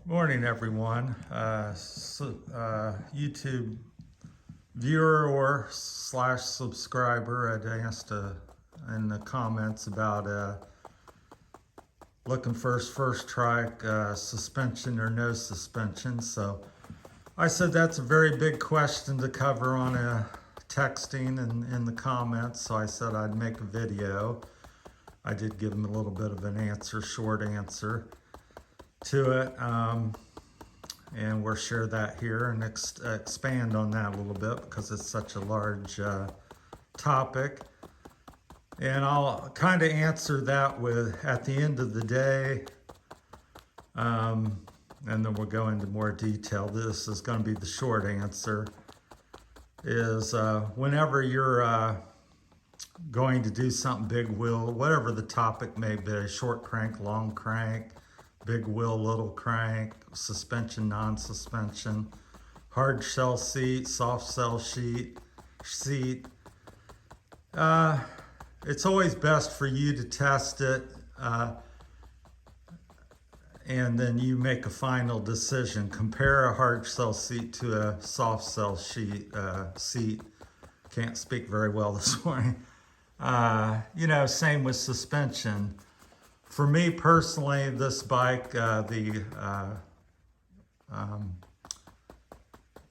Morning, everyone. YouTube viewer or slash subscriber had asked in the comments about looking for his first trike, suspension or no suspension. So I said that's a very big question to cover on texting and in the comments. So I said I'd make a video. I did give him a little bit of an answer, short answer to it, and we'll share that here and expand on that a little bit because it's such a large topic. And I'll kind of answer that with at the end of the day, and then we'll go into more detail. This is going to be the short answer, is whenever you're going to do something big wheel, whatever the topic may be, short crank, long crank, big wheel, little crank, suspension, non-suspension, hard shell seat, soft shell seat. It's always best for you to test it, and then you make a final decision. Compare a hard shell seat to a soft shell seat. Can't speak very well this morning. Same with suspension. For me personally, this bike, the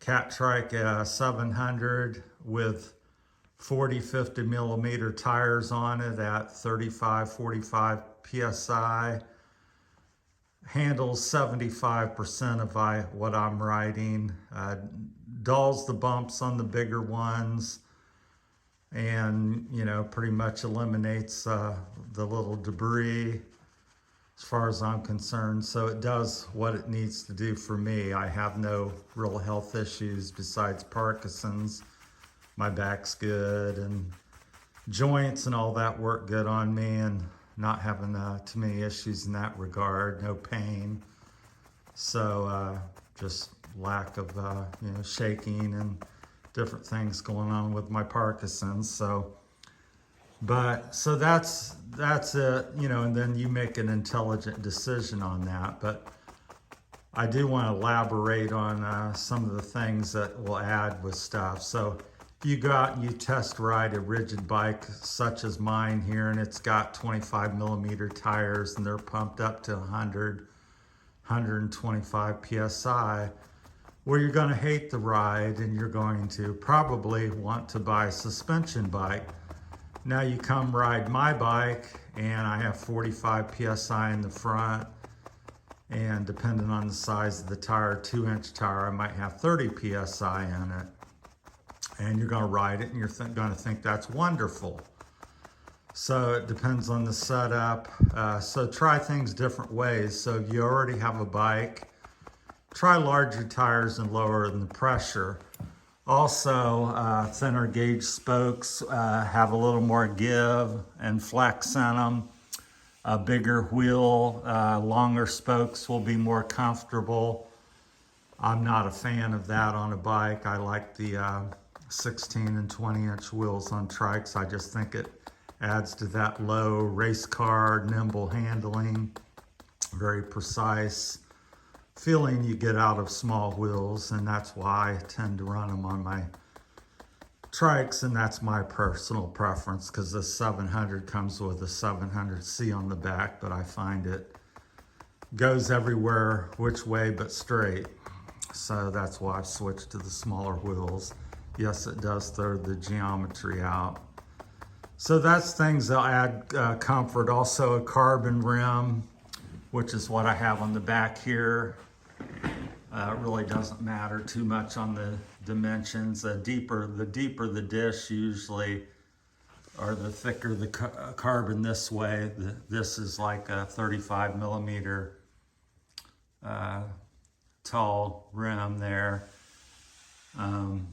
Cat Trike 700 with 50 millimeter tires on it at 45 PSI, handles 75% of what I'm riding, dulls the bumps on the bigger ones, and pretty much eliminates the little debris as far as I'm concerned. So it does what it needs to do for me. I have no real health issues besides Parkinson's. My back's good and joints and all that work good on me, and not having too many issues in that regard, no pain. So just lack of shaking and different things going on with my Parkinson's. So that's it, and then you make an intelligent decision on that. But I do want to elaborate on some of the things that will add with stuff. So if you go out and you test ride a rigid bike such as mine here, and it's got 25 millimeter tires and they're pumped up to 125 PSI, well, you're going to hate the ride and you're going to probably want to buy a suspension bike. Now you come ride my bike and I have 45 PSI in the front, and depending on the size of the tire, 2-inch tire, I might have 30 PSI in it. And you're going to ride it and you're going to think that's wonderful. So it depends on the setup. So try things different ways. So if you already have a bike, try larger tires and lower the pressure. Also, thinner gauge spokes have a little more give and flex in them. A bigger wheel, longer spokes will be more comfortable. I'm not a fan of that on a bike. I like the 16 and 20-inch wheels on Trikes. I just think it adds to that low race car, nimble handling, very precise feeling you get out of small wheels, and that's why I tend to run them on my Trikes, and that's my personal preference because the 700 comes with a 700C on the back, but I find it goes everywhere which way but straight. So that's why I've switched to the smaller wheels. Yes, it does throw the geometry out. So that's things that add comfort. Also a carbon rim, which is what I have on the back here. It really doesn't matter too much on the dimensions. The deeper the dish usually, or the thicker the carbon this way. This is like a 35 millimeter tall rim there on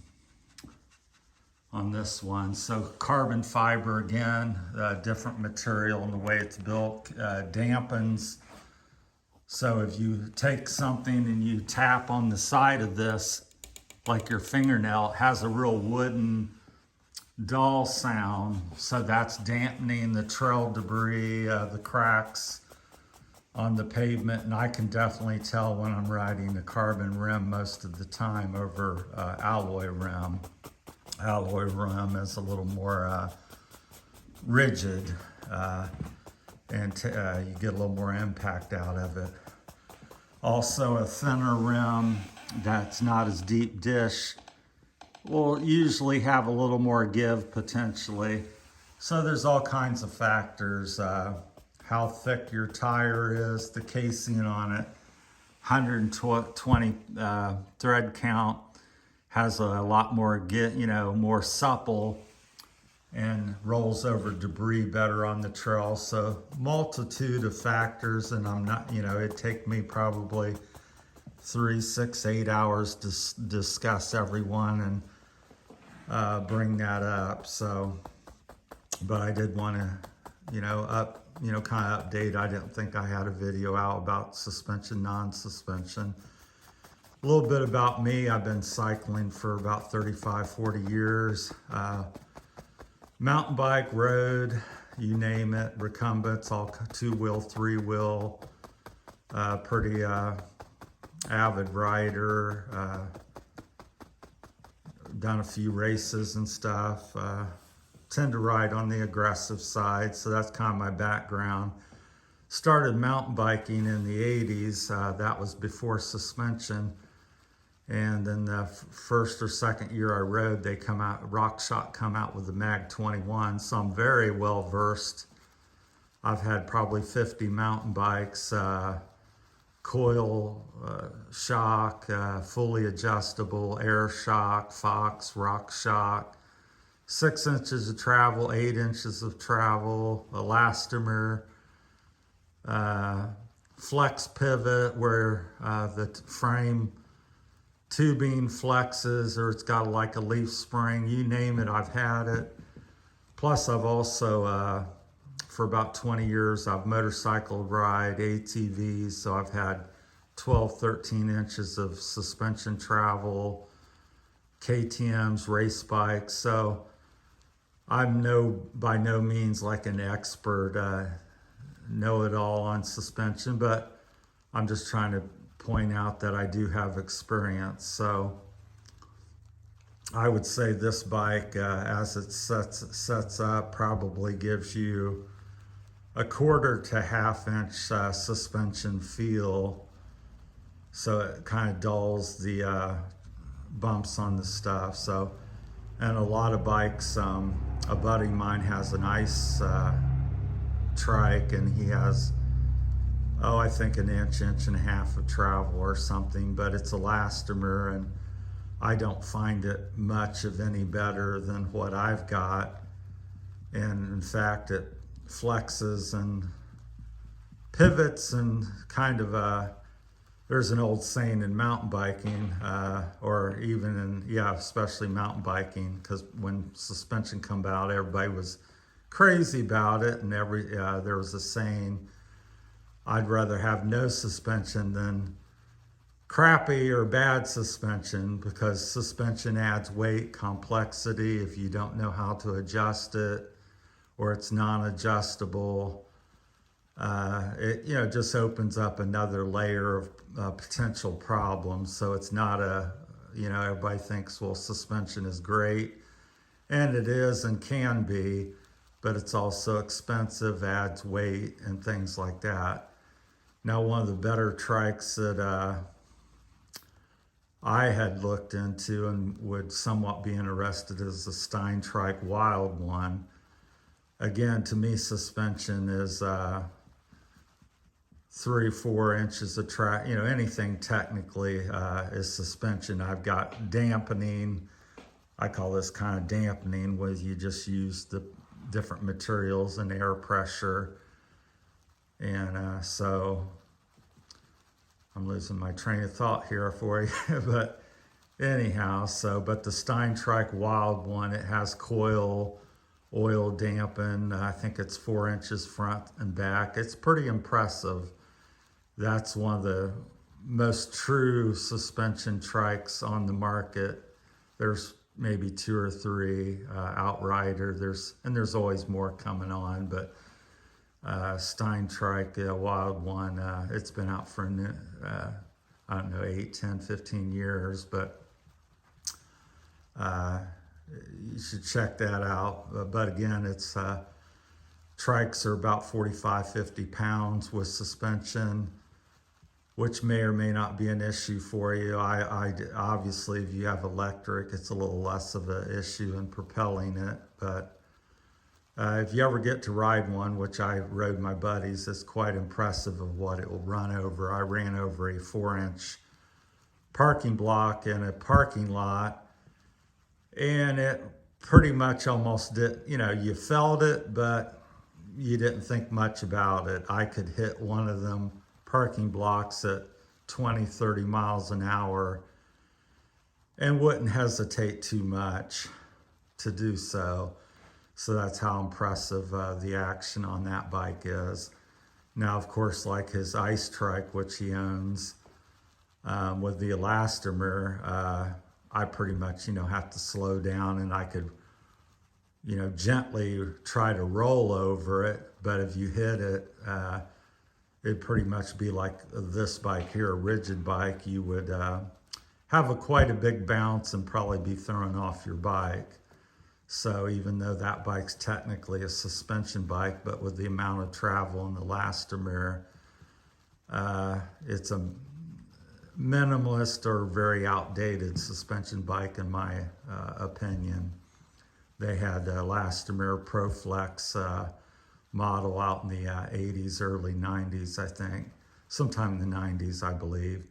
this one. So carbon fiber again, different material in the way it's built, dampens. So if you take something and you tap on the side of this, like your fingernail, it has a real wooden, dull sound. So that's dampening the trail debris, the cracks, on the pavement, and I can definitely tell when I'm riding a carbon rim most of the time over alloy rim. Alloy rim is a little more rigid, and you get a little more impact out of it. Also, a thinner rim that's not as deep dish will usually have a little more give potentially. So there's all kinds of factors. How thick your tire is, the casing on it, 120 thread count, has a lot more more supple and rolls over debris better on the trail. So multitude of factors, and I'm not, it'd take me probably 3, 6, 8 hours to discuss every one and bring that up. So, but I did want to, kind of update. I didn't think I had a video out about suspension, non-suspension. A little bit about me. I've been cycling for about 35, 40 years. Mountain bike, road, you name it, recumbents, all 2-wheel, 3-wheel, pretty avid rider, done a few races and stuff, tend to ride on the aggressive side, so that's kind of my background. Started mountain biking in the 80s, that was before suspension. And then the first or second year I rode, RockShox come out with the Mag 21. So I'm very well versed. I've had probably 50 mountain bikes, coil shock, fully adjustable, air shock, Fox, RockShox, 6 inches of travel, 8 inches of travel, elastomer, flex pivot where the frame tubing flexes, or it's got like a leaf spring, you name it, I've had it. Plus I've also, for about 20 years, I've motorcycle ride, ATVs, so I've had 12, 13 inches of suspension travel, KTMs, race bikes. So I'm by no means like an expert, know-it-all on suspension, but I'm just trying to point out that I do have experience. So I would say this bike, as it sets up, probably gives you a 1/4 to 1/2 inch suspension feel. So it kind of dulls the bumps on the stuff. So, and a lot of bikes, a buddy of mine has a nice Trike, and he has, I think an inch and a half of travel or something, but it's elastomer, and I don't find it much of any better than what I've got. And in fact, it flexes and pivots and kind of, there's an old saying in mountain biking, or even in, especially mountain biking, because when suspension come out, everybody was crazy about it, and there was a saying, I'd rather have no suspension than crappy or bad suspension, because suspension adds weight, complexity if you don't know how to adjust it, or it's non-adjustable. It just opens up another layer of potential problems. So it's not everybody thinks, well, suspension is great, and it is and can be, but it's also expensive, adds weight and things like that. Now, one of the better trikes that I had looked into and would somewhat be interested is the Trike Wild one. Again, to me, suspension is 3, 4 inches of track. Anything technically is suspension. I've got dampening. I call this kind of dampening, where you just use the different materials and air pressure. And so I'm losing my train of thought here for you, but anyhow, but the Trike Wild one, it has coil, oil dampen. I think it's 4 inches front and back. It's pretty impressive. That's one of the most true suspension trikes on the market. There's maybe 2 or 3 Outrider. There's always more coming on, but Stein Trike, a wild one. It's been out for, I don't know, 8, 10, 15 years, but you should check that out. But again, it's Trikes are about 45, 50 pounds with suspension, which may or may not be an issue for you. I obviously, if you have electric, it's a little less of an issue in propelling it. But if you ever get to ride one, which I rode my buddies, it's quite impressive of what it will run over. I ran over a 4-inch parking block in a parking lot, and it pretty much almost did, you felt it, but you didn't think much about it. I could hit one of them parking blocks at 20, 30 miles an hour and wouldn't hesitate too much to do so. So that's how impressive the action on that bike is. Now, of course, like his ice trike, which he owns, with the elastomer, I pretty much, have to slow down, and I could, gently try to roll over it. But if you hit it, it'd pretty much be like this bike here, a rigid bike. You would have quite a big bounce and probably be thrown off your bike. So even though that bike's technically a suspension bike, but with the amount of travel and the elastomer, it's a minimalist or very outdated suspension bike in my opinion. They had elastomer ProFlex model out in the 80s, early 90s, I think. Sometime in the 90s, I believe.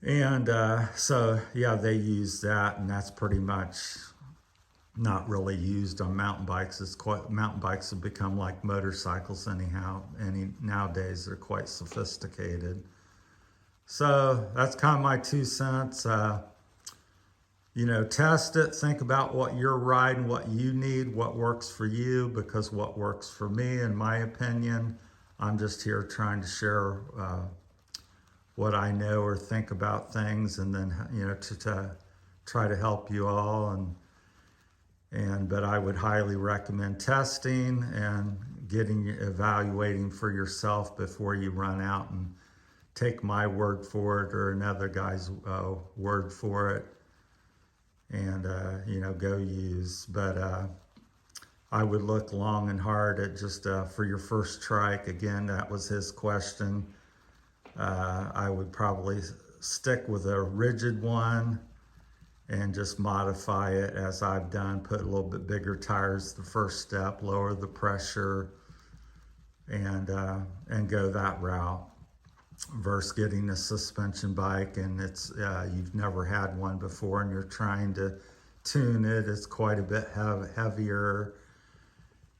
And so, yeah, they use that, and that's pretty much not really used on mountain bikes. Mountain bikes have become like motorcycles anyhow, and nowadays they're quite sophisticated. So that's kind of my 2 cents. Test it, think about what you're riding, what you need, what works for you, because what works for me, in my opinion, I'm just here trying to share what I know or think about things, and then, to try to help you all. But I would highly recommend testing and evaluating for yourself before you run out and take my word for it or another guy's word for it, and go use. But I would look long and hard at just for your first trike. Again, that was his question. I would probably stick with a rigid one and just modify it as I've done. Put a little bit bigger tires the first step, lower the pressure, and go that route, versus getting a suspension bike and it's you've never had one before and you're trying to tune it. It's quite a bit heavier,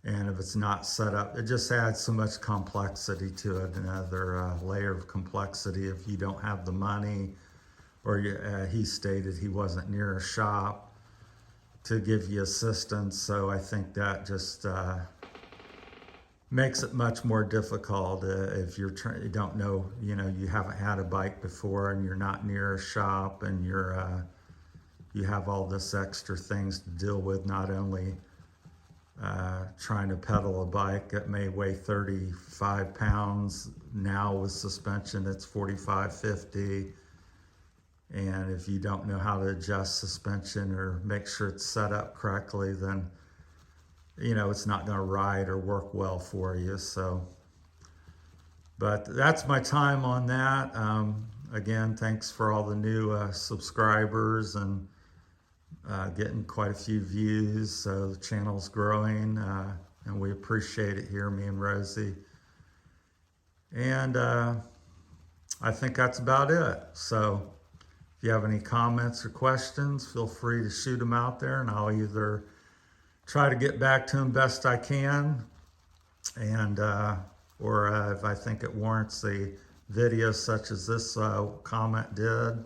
and if it's not set up, it just adds so much complexity to it, another layer of complexity if you don't have the money, or he stated he wasn't near a shop to give you assistance. So I think that just makes it much more difficult if you don't know, you haven't had a bike before and you're not near a shop, and you have all this extra things to deal with, not only trying to pedal a bike that may weigh 35 pounds. Now with suspension, it's 45, 50. And if you don't know how to adjust suspension or make sure it's set up correctly, then, it's not going to ride or work well for you. So, but that's my time on that. Again, thanks for all the new subscribers, and getting quite a few views. So the channel's growing, and we appreciate it here, me and Rosie. And I think that's about it. So if you have any comments or questions, feel free to shoot them out there, and I'll either try to get back to them best I can, and or if I think it warrants a video such as this comment did,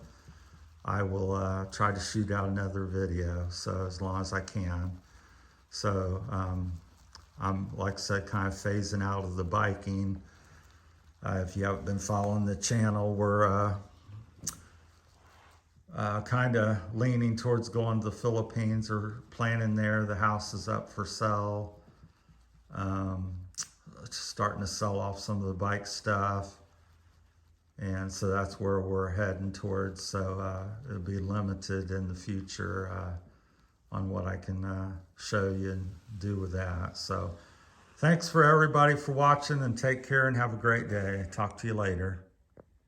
I will try to shoot out another video, so as long as I can. So I'm, like I said, kind of phasing out of the biking. If you haven't been following the channel, we're kind of leaning towards going to the Philippines or planning there. The house is up for sale. starting to sell off some of the bike stuff. And so that's where we're heading towards. So it'll be limited in the future on what I can show you and do with that. So thanks for everybody for watching, and take care and have a great day. Talk to you later.